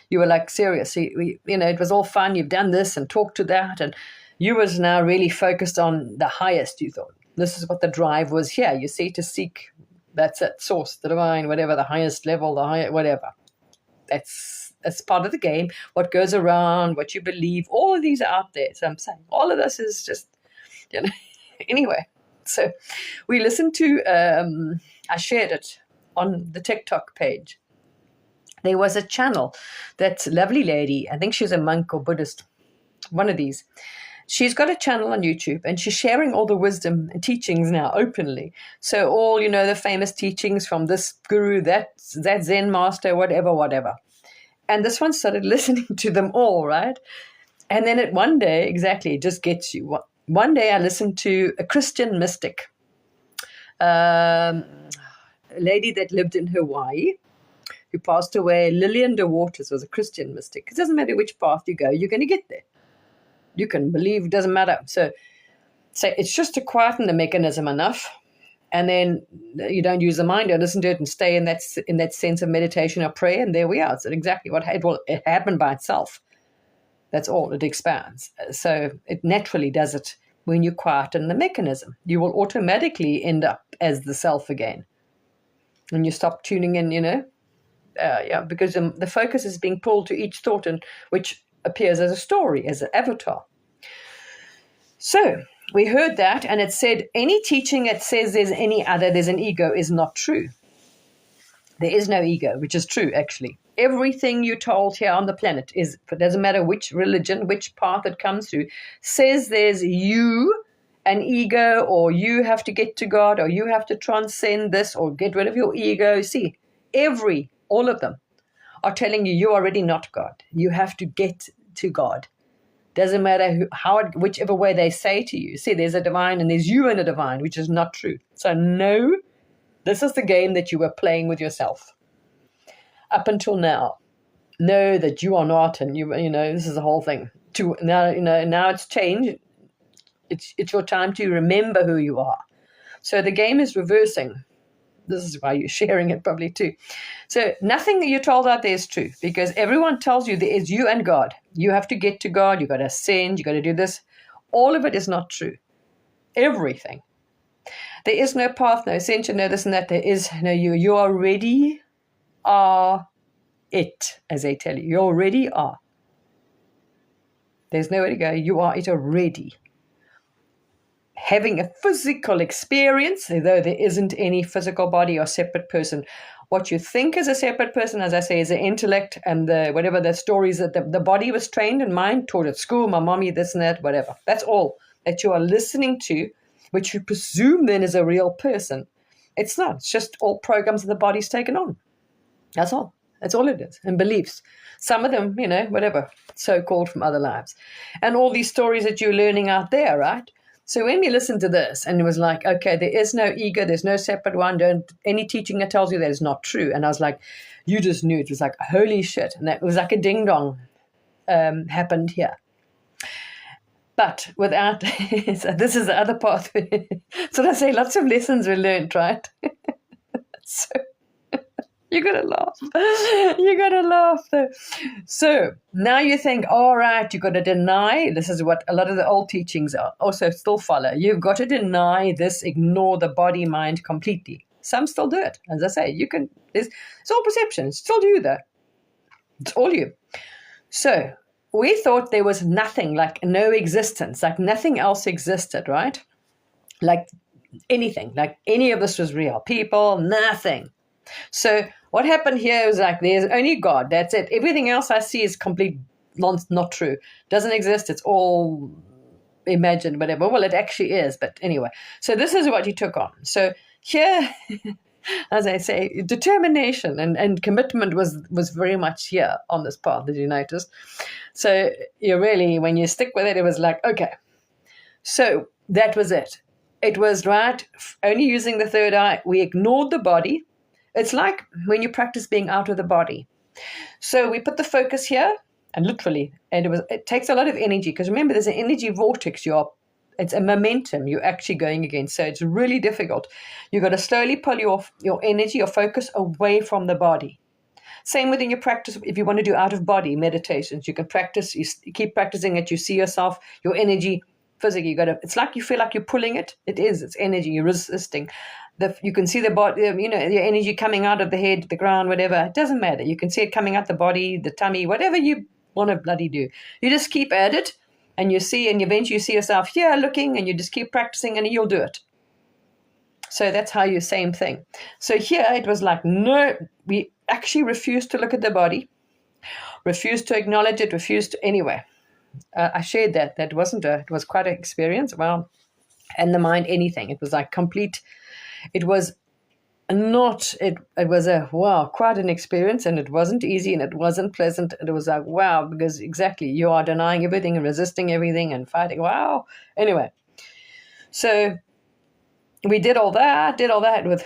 You were like, serious. It was all fun. You've done this and talked to that, and you was now really focused on the highest, you thought. This is what the drive was here, you see, to seek, that's it, source, the divine, whatever, the highest level, the higher, whatever. That's part of the game. What goes around, what you believe, all of these are out there. So I'm saying all of this is just, anyway. So we listened to, I shared it on the TikTok page. There was a channel, that lovely lady, I think she was a monk or Buddhist, one of these. She's got a channel on YouTube and she's sharing all the wisdom and teachings now openly. So all, the famous teachings from this guru, that Zen master, whatever. And this one started listening to them all, right? And then one day, exactly, it just gets you. One day I listened to a Christian mystic, a lady that lived in Hawaii, who passed away. Lillian de Waters was a Christian mystic. It doesn't matter which path you go, you're going to get there. You can believe, it doesn't matter. So it's just to quieten the mechanism enough, and then you don't use the mind, you listen to it and stay in that sense of meditation or prayer, and there we are. It's exactly what it happened by itself. That's all. It expands. So it naturally does it when you quieten the mechanism. You will automatically end up as the self again. And you stop tuning in, because the focus is being pulled to each thought, and which appears as a story, as an avatar. So we heard that, and it said any teaching that says there's an ego is not true. There is no ego, which is true, actually. Everything you're told here on the planet it doesn't matter which religion, which path it comes through, says there's an ego, or you have to get to God, or you have to transcend this, or get rid of your ego. See, all of them are telling you you're already not God. You have to get to God. Doesn't matter whichever way they say to you. See, there's a divine and there's you in a divine, which is not true. So no, this is the game that you were playing with yourself up until now. Know that you are not, and this is the whole thing. Now it's changed. It's your time to remember who you are. So the game is reversing. This is why you're sharing it probably too. So nothing that you're told out there is true, because everyone tells you there is you and God. You have to get to God. You got to ascend. You got to do this. All of it is not true. Everything. There is no path, no ascension, no this and that. There is no you. You already are it, as they tell you. You already are. There's nowhere to go. You are it already. Having a physical experience, although there isn't any physical body or separate person. What you think is a separate person, as I say, is the intellect and whatever the stories that the body was trained and mind taught at school, my mommy, this and that, whatever. That's all that you are listening to, which you presume then is a real person. It's not. It's just all programs that the body's taken on. That's all. That's all it is. And beliefs. Some of them, whatever, so-called from other lives. And all these stories that you're learning out there, right? So when we listened to this, and it was like, okay, there is no ego, there's no separate one, any teaching that tells you that is not true. And I was like, you just knew. It was like, holy shit. And it was like a ding-dong happened here. But without, so this is the other part. So I say lots of lessons we learned, right? So you gotta laugh. You gotta laugh though. So now you think, all right, you gotta deny. This is what a lot of the old teachings are also still follow. You've got to deny this, ignore the body mind completely. Some still do it. As I say, it's all perception. It's still you though. It's all you. So we thought there was nothing, like no existence, like nothing else existed, right? Like anything, like any of this was real. People, nothing. So what happened here is like there's only God. That's it. Everything else I see is complete not true. Doesn't exist. It's all imagined, whatever. Well, it actually is. But anyway, so this is what you took on. So here, as I say, determination and commitment was very much here on this path, as you noticed. So you really, when you stick with it, it was like, okay. So that was it. It was right. Only using the third eye. We ignored the body. It's like when you practice being out of the body. So we put the focus here, and literally, and it takes a lot of energy, because remember, there's an energy vortex. It's a momentum you're actually going against. So it's really difficult. You've got to slowly pull your energy, your focus away from the body. Same within your practice. If you want to do out-of-body meditations, you can practice. You keep practicing it. You see yourself, your energy physically. It's like you feel like you're pulling it. It is. It's energy. You're resisting. You can see the body, your energy coming out of the head, the ground, whatever. It doesn't matter. You can see it coming out the body, the tummy, whatever you want to bloody do. You just keep at it, and you see, and eventually you see yourself here looking, and you just keep practicing, and you'll do it. So that's how you, same thing. So here it was like, no, we actually refused to look at the body, refused to acknowledge it, refused to, anyway. I shared that. That wasn't it was quite an experience. Well, and the mind, anything. It was like complete. It was not, it was a, wow, quite an experience, and it wasn't easy and it wasn't pleasant. And it was like, wow, because exactly, you are denying everything and resisting everything and fighting. Wow. Anyway, so we did all that with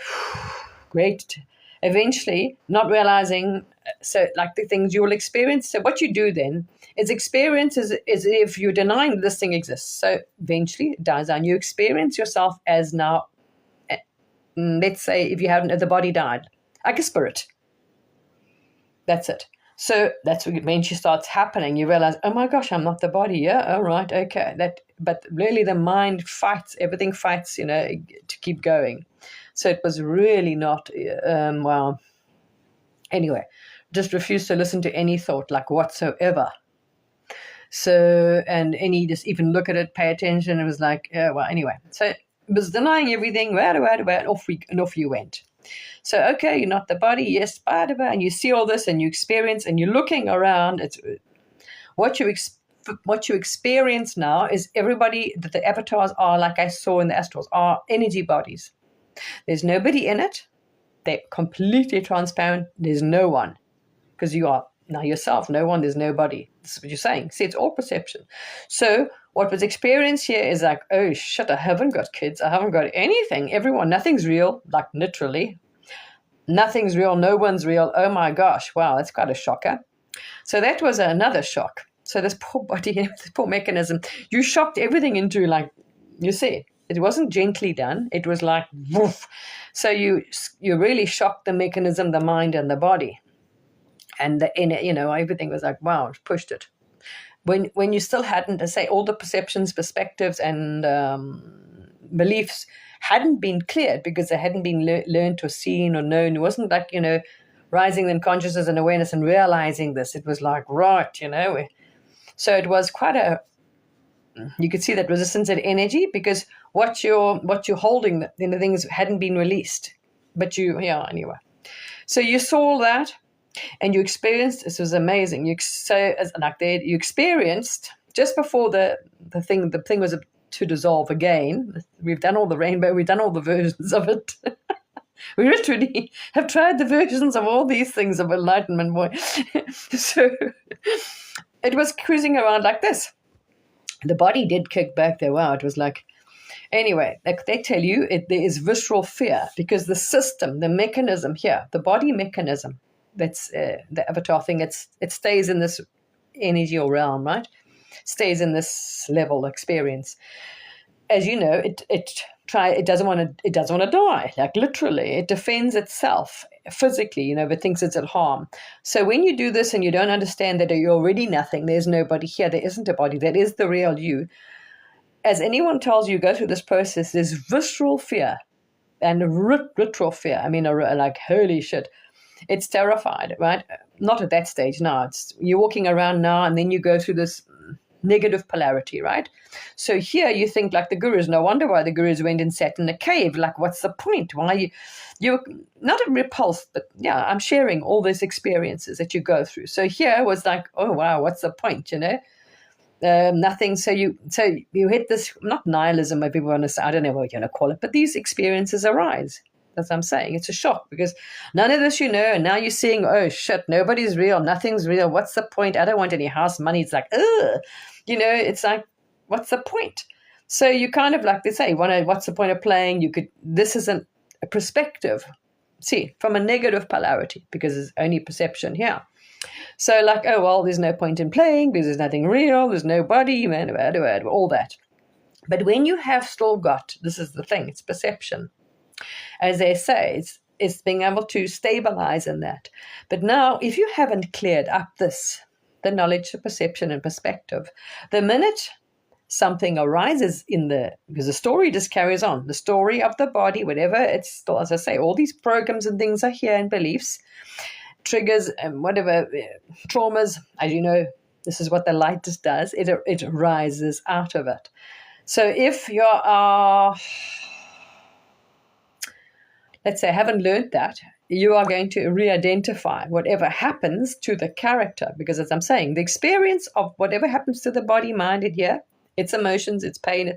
great, eventually not realizing, so like the things you will experience. So what you do then is experience is if you're denying this thing exists. So eventually it dies down. You experience yourself as now, let's say if you haven't, the body died, like a spirit. That's it. So that's when she starts happening. You realize, oh my gosh, I'm not the body. Yeah, all right, okay. But really, the mind fights. Everything fights, to keep going. So it was really not. Well, anyway, just refused to listen to any thought, like whatsoever. So just even look at it, pay attention. It was like, well, anyway. So it was denying everything. And off you went. So, okay, you're not the body, yes, and you see all this and you experience and you're looking around. It's what you experience now is everybody that the avatars are, like I saw in the astrals, are energy bodies. There's nobody in it. They're completely transparent. There's no one, because you are now yourself. No one, there's nobody. This is what you're saying. See, it's all perception. So what was experienced here is like, oh shit, I haven't got kids. I haven't got anything. Everyone, nothing's real, like literally. Nothing's real. No one's real. Oh my gosh. Wow, that's quite a shocker. So that was another shock. So this poor body, this poor mechanism, you shocked everything into, like, you see, it wasn't gently done. It was like, woof. So you really shocked the mechanism, the mind, and the body. And everything was like, wow, it pushed it. When you still hadn't, to say, all the perceptions, perspectives, and beliefs hadn't been cleared because they hadn't been learned or seen or known. It wasn't like, rising in consciousness and awareness and realizing this. It was like, right, So it was quite you could see that resistance and energy, because what you're holding, the things hadn't been released. But anyway. So you saw that and you experienced, this was amazing. You experienced just before the thing was to dissolve again. We've done all the rainbow, we've done all the versions of it. We literally have tried the versions of all these things of enlightenment, boy. So it was cruising around like this. The body did kick back there. Wow, it was like, anyway, like they tell you, there is visceral fear, because the system, the mechanism here, the body mechanism, that's the avatar thing, it stays in this energy or realm, right? Stays in this level experience. As you know, it doesn't want to die. Like literally, it defends itself physically, if it thinks it's at harm. So when you do this and you don't understand that you're already nothing, there's nobody here, there isn't a body, that is the real you. As anyone tells you, go through this process, there's visceral fear and literal fear. I mean, like, holy shit. It's terrified, right? Not at that stage now. You're walking around now, and then you go through this negative polarity, right? So here you think like the gurus. No wonder why the gurus went and sat in a cave. Like, what's the point? Why you're not repulsed, but yeah, I'm sharing all these experiences that you go through. So here was like, oh wow, what's the point? Nothing. So you hit this, not nihilism, if people want to say, I don't know what you're going to call it, but these experiences arise. That's what I'm saying. It's a shock, because none of this and now you're seeing, oh shit, nobody's real, nothing's real. What's the point? I don't want any house money. It's like, ugh. It's like, what's the point? So you kind of, like they say, what's the point of playing? This isn't a perspective. See, from a negative polarity, because there's only perception here. So like, oh, well, there's no point in playing because there's nothing real, there's nobody, man, all that. But when you have still got, this is the thing, it's perception. As they say, it's being able to stabilize in that. But now, if you haven't cleared up the knowledge, the perception, and perspective, the minute something arises because the story just carries on, the story of the body, whatever, it's still, as I say, all these programs and things are here, and beliefs, triggers, and whatever, traumas, as you know, this is what the light just does, it rises out of it. So if you are, let's say, haven't learned that, you are going to re-identify whatever happens to the character, because as I'm saying, the experience of whatever happens to the body, mind, and here, its emotions, its pain,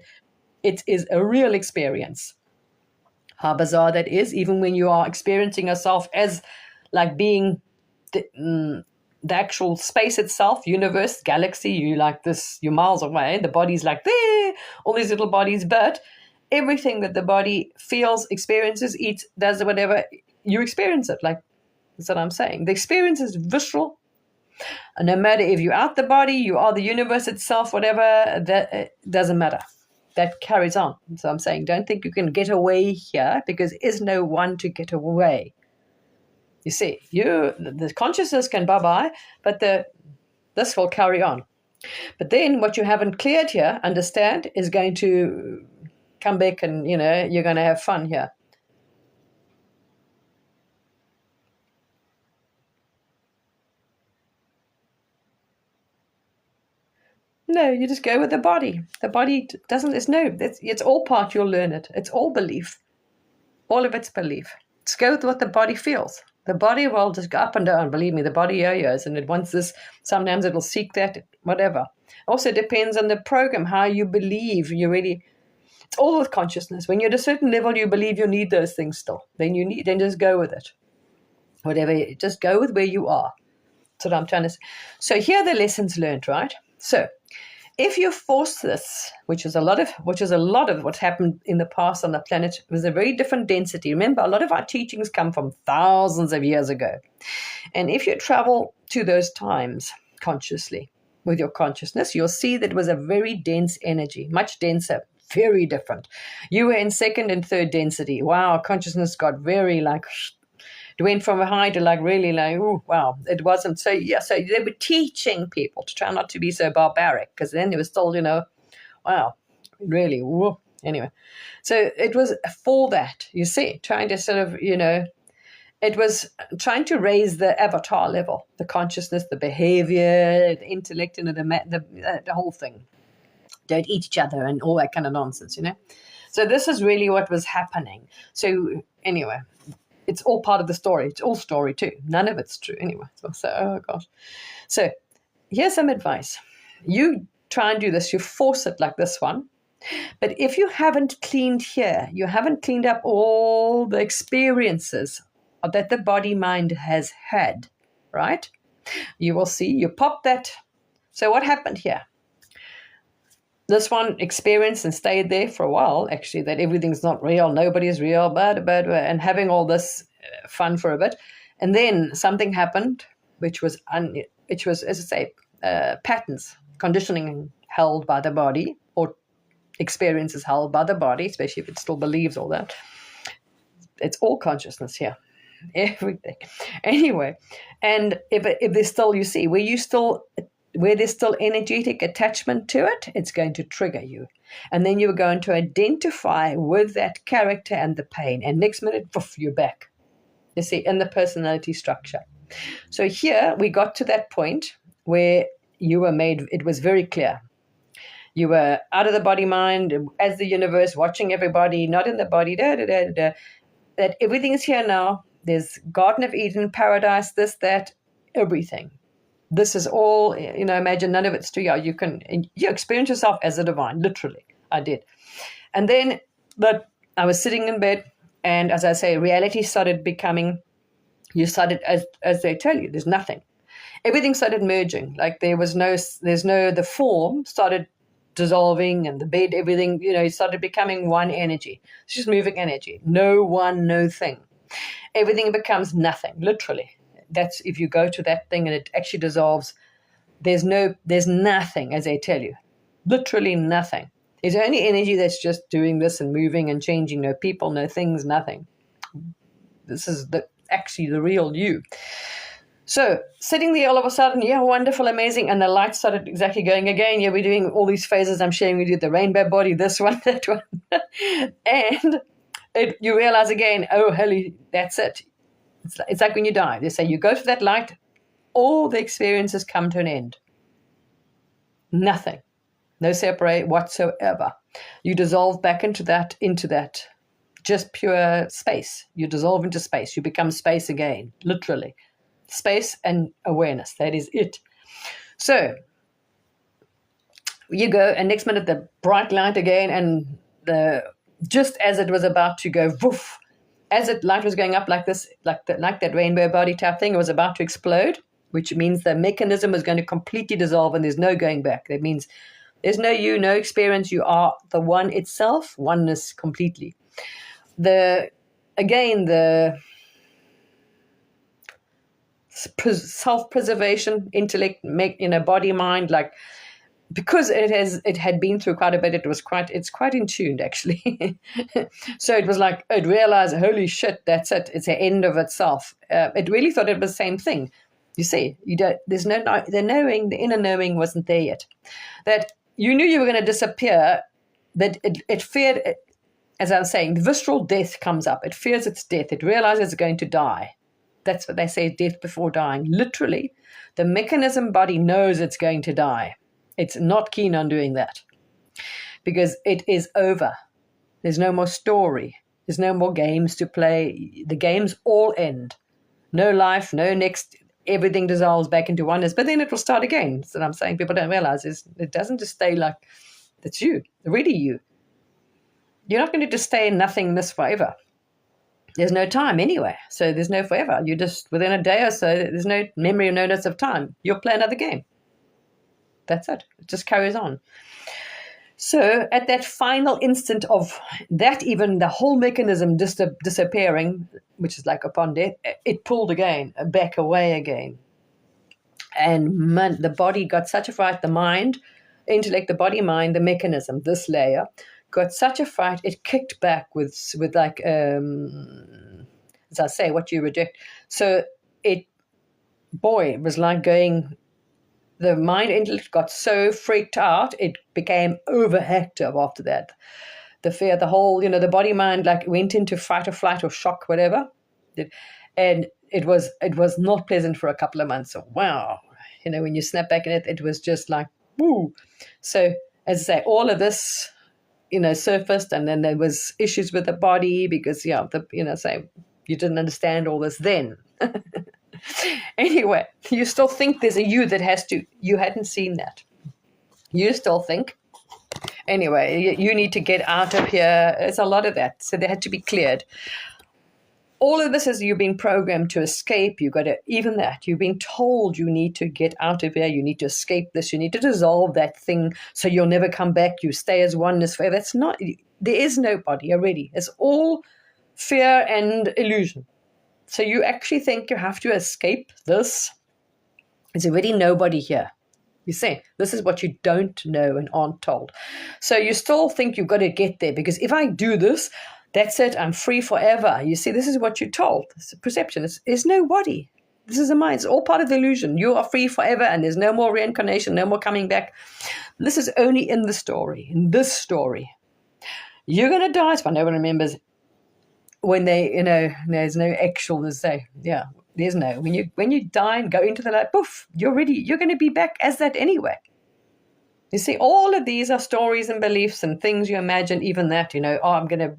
it is a real experience. How bizarre that is, even when you are experiencing yourself as like being the actual space itself, universe, galaxy, you like this, you're miles away, the body's like there, all these little bodies, but everything that the body feels, experiences, eats, does whatever, you experience it. Like, that's what I'm saying. The experience is visceral. And no matter if you're out the body, you are the universe itself, whatever, that it doesn't matter. That carries on. So I'm saying, don't think you can get away here, because there is no one to get away. You see, the consciousness can bye-bye, but this will carry on. But then what you haven't cleared here, understand, is going to come back, and, you're going to have fun here. No, you just go with the body. The body doesn't, it's all part, you'll learn it. It's all belief. All of it's belief. Just go with what the body feels. The body will just go up and down. Believe me, the body yo-yos, and it wants this. Sometimes it'll seek that, whatever. Also depends on the program, how you believe. It's all with consciousness. When you're at a certain level, you believe you need those things still. Then just go with it. Whatever, just go with where you are. That's what I'm trying to say. So here are the lessons learned, right? So if you force this, which is a lot of what's happened in the past on the planet, was a very different density. Remember, a lot of our teachings come from thousands of years ago. And if you travel to those times consciously with your consciousness, you'll see that it was a very dense energy, much denser, very different. You were in second and third density. Wow, consciousness got very it went from a high to really oh, wow, it wasn't. So, yeah, so they were teaching people to try not to be so barbaric, because then it was still, wow, really, whoa. Anyway. So it was for that, you see, trying to sort of, it was trying to raise the avatar level, the consciousness, the behavior, the intellect, and the whole thing. Don't eat each other and all that kind of nonsense, So this is really what was happening. So anyway, it's all part of the story. It's all story too. None of it's true anyway. So oh gosh. So here's some advice. You try and do this. You force it like this one. But if you haven't cleaned here, you haven't cleaned up all the experiences that the body mind has had, right? You will see, you pop that. So what happened here? This one experienced and stayed there for a while, actually, that everything's not real, nobody's real, and having all this fun for a bit. And then something happened, which was, as I say, patterns, conditioning held by the body, or experiences held by the body, especially if it still believes all that. It's all consciousness here, everything. Anyway, and if there's still, you see, where there's still energetic attachment to it, it's going to trigger you. And then you're going to identify with that character and the pain. And next minute, poof, you're back. You see, in the personality structure. So here we got to that point where you were made, it was very clear. You were out of the body mind, as the universe, watching everybody, not in the body, that everything is here now. There's Garden of Eden, paradise, this, that, everything. This is all, imagine none of it's to you. You experience yourself as a divine, literally. I did. And then, but I was sitting in bed, and as I say, reality started becoming, as they tell you, there's nothing. Everything started merging. Like the form started dissolving, and the bed, everything, it started becoming one energy. It's just moving energy. No one, no thing. Everything becomes nothing, literally. That's if you go to that thing and it actually dissolves. There's nothing, as they tell you, literally nothing. There's only energy that's just doing this and moving and changing. No people, no things, nothing. This is actually the real you. So sitting there all of a sudden, yeah, wonderful, amazing, and the light started exactly going again. Yeah, we're doing all these phases. I'm sharing with you the rainbow body, this one, that one, and you realize again, oh, helly, that's it. It's like when you die. They say you go to that light, all the experiences come to an end. Nothing. No separate whatsoever. You dissolve back into that just pure space. You dissolve into space. You become space again, literally. Space and awareness. That is it. So you go, and next minute the bright light again, and just as it was about to go woof, as the light was going up like this, like that rainbow body type thing, it was about to explode, which means the mechanism was going to completely dissolve and there's no going back. That means there's no you, no experience. You are the one itself, oneness completely. The self-preservation, intellect, body, mind, like, because it had been through quite a bit, it's quite in tune actually. So it was like it realized, holy shit, that's it. It's the end of itself. It really thought it was the same thing. You see, there's the inner knowing wasn't there yet. That you knew you were going to disappear. That it feared, as I was saying, the visceral death comes up. It fears its death. It realizes it's going to die. That's what they say, death before dying. Literally, the mechanism body knows it's going to die. It's not keen on doing that because it is over. There's no more story. There's no more games to play. The games all end. No life, no next. Everything dissolves back into oneness, but then it will start again. So I'm saying people don't realize it doesn't just stay like it's you, really you. You're not going to just stay in nothingness forever. There's no time anyway, so there's no forever. You just, within a day or so, there's no memory or no notice of time. You'll play another game. That's it. It just carries on. So at that final instant of that, even the whole mechanism disappearing, which is like upon death, it pulled again, back away again. And the body got such a fright, the mind, intellect, the body, mind, the mechanism, this layer, got such a fright, it kicked back with like, as I say, what you reject. So it was like going... The mind intellect got so freaked out, it became overactive after that. The fear, the whole, the body mind like went into fight or flight or shock, whatever. And it was not pleasant for a couple of months. So, wow. When you snap back in it, it was just like, woo. So, as I say, all of this, surfaced, and then there was issues with the body because, say you didn't understand all this then. Anyway, you still think there's a you that you hadn't seen that. You still think. Anyway, you need to get out of here. There's a lot of that. So they had to be cleared. All of this is you've been programmed to escape. You've got to, even that, you've been told you need to get out of here. You need to escape this. You need to dissolve that thing so you'll never come back. You stay as oneness forever. That's not, there is nobody already. It's all fear and illusion. So you actually think you have to escape this? There's already nobody here. You see, this is what you don't know and aren't told. So you still think you've got to get there because if I do this, that's it, I'm free forever. You see, this is what you're told. It's a perception. There's nobody. This is a mind. It's all part of the illusion. You are free forever and there's no more reincarnation, no more coming back. This is only in the story, in this story. You're going to die. It's fine. No one remembers. When there's no actual, there's no. When you die and go into the light, poof, you're going to be back as that anyway. You see, all of these are stories and beliefs and things you imagine, even that, I'm going to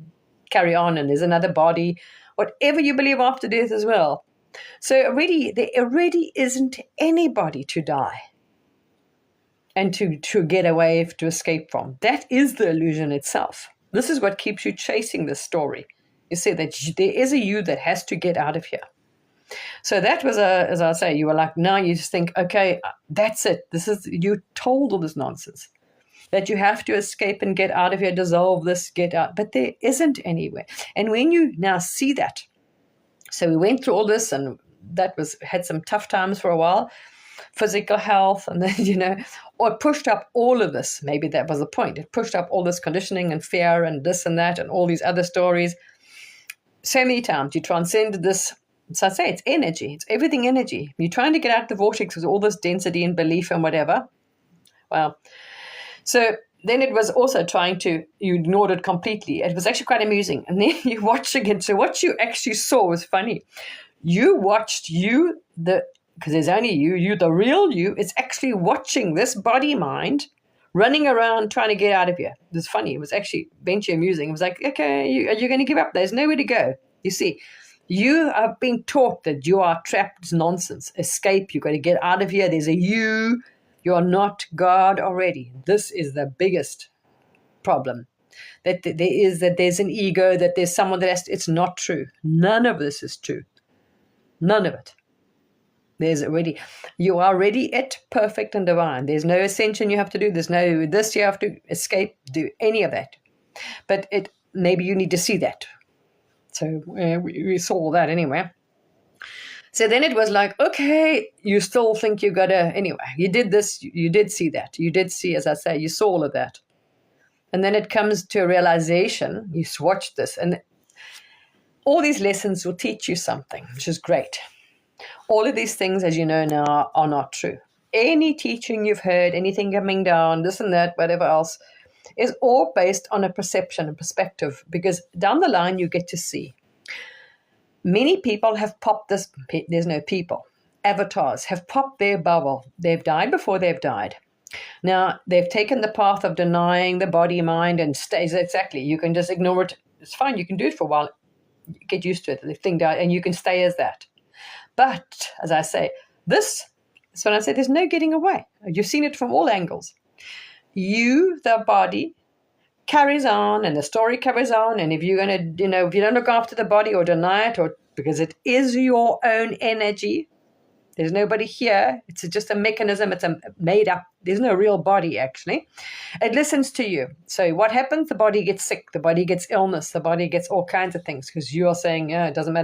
carry on and there's another body, whatever you believe after death as well. So there already isn't anybody to die and to get away, to escape from. That is the illusion itself. This is what keeps you chasing this story. You see that there is a you that has to get out of here. So that was as I say, you were like, now you just think, okay, that's it. You told all this nonsense that you have to escape and get out of here, dissolve this, get out. But there isn't anywhere. And when you now see that, so we went through all this and had some tough times for a while, physical health, and then, or it pushed up all of this. Maybe that was the point. It pushed up all this conditioning and fear and this and that and all these other stories. So many times you transcended this. So I say it's energy. It's everything energy. You're trying to get out the vortex with all this density and belief and whatever. Well, so then it was also you ignored it completely. It was actually quite amusing. And then you watch again. So what you actually saw was funny. You watched because there's only you, the real you, is actually watching this body mind running around trying to get out of here. It was funny. It was actually eventually amusing. It was like, okay, are you going to give up? There's nowhere to go. You see, you are being taught that you are trapped. It's nonsense. Escape. You've got to get out of here. There's a you. You are not God already. This is the biggest problem. That there's an ego, that there's someone that has to, it's not true. None of this is true. None of it. You are already it, perfect and divine. There's no ascension you have to do. There's no this you have to escape, do any of that. But maybe you need to see that. So we saw that anyway. So then it was like, okay, you still think you got to, anyway, you did this, you did see that. You did see, as I say, you saw all of that. And then it comes to a realization, you watch this, and all these lessons will teach you something, which is great. All of these things, as you know now, are not true. Any teaching you've heard, anything coming down, this and that, whatever else, is all based on a perception and perspective, because down the line you get to see. Many people have popped this, there's no people, avatars have popped their bubble. They've died before they've died. Now, they've taken the path of denying the body, mind, and stays exactly. You can just ignore it. It's fine. You can do it for a while. Get used to it. The thing died, and you can stay as that. But, as I say, this is when I say there's no getting away. You've seen it from all angles. You, the body, carries on, and the story carries on. And if you're going to, if you don't look after the body or deny it, or because it is your own energy, there's nobody here. It's just a mechanism. It's made up. There's no real body, actually. It listens to you. So what happens? The body gets sick. The body gets illness. The body gets all kinds of things because you are saying, it doesn't matter.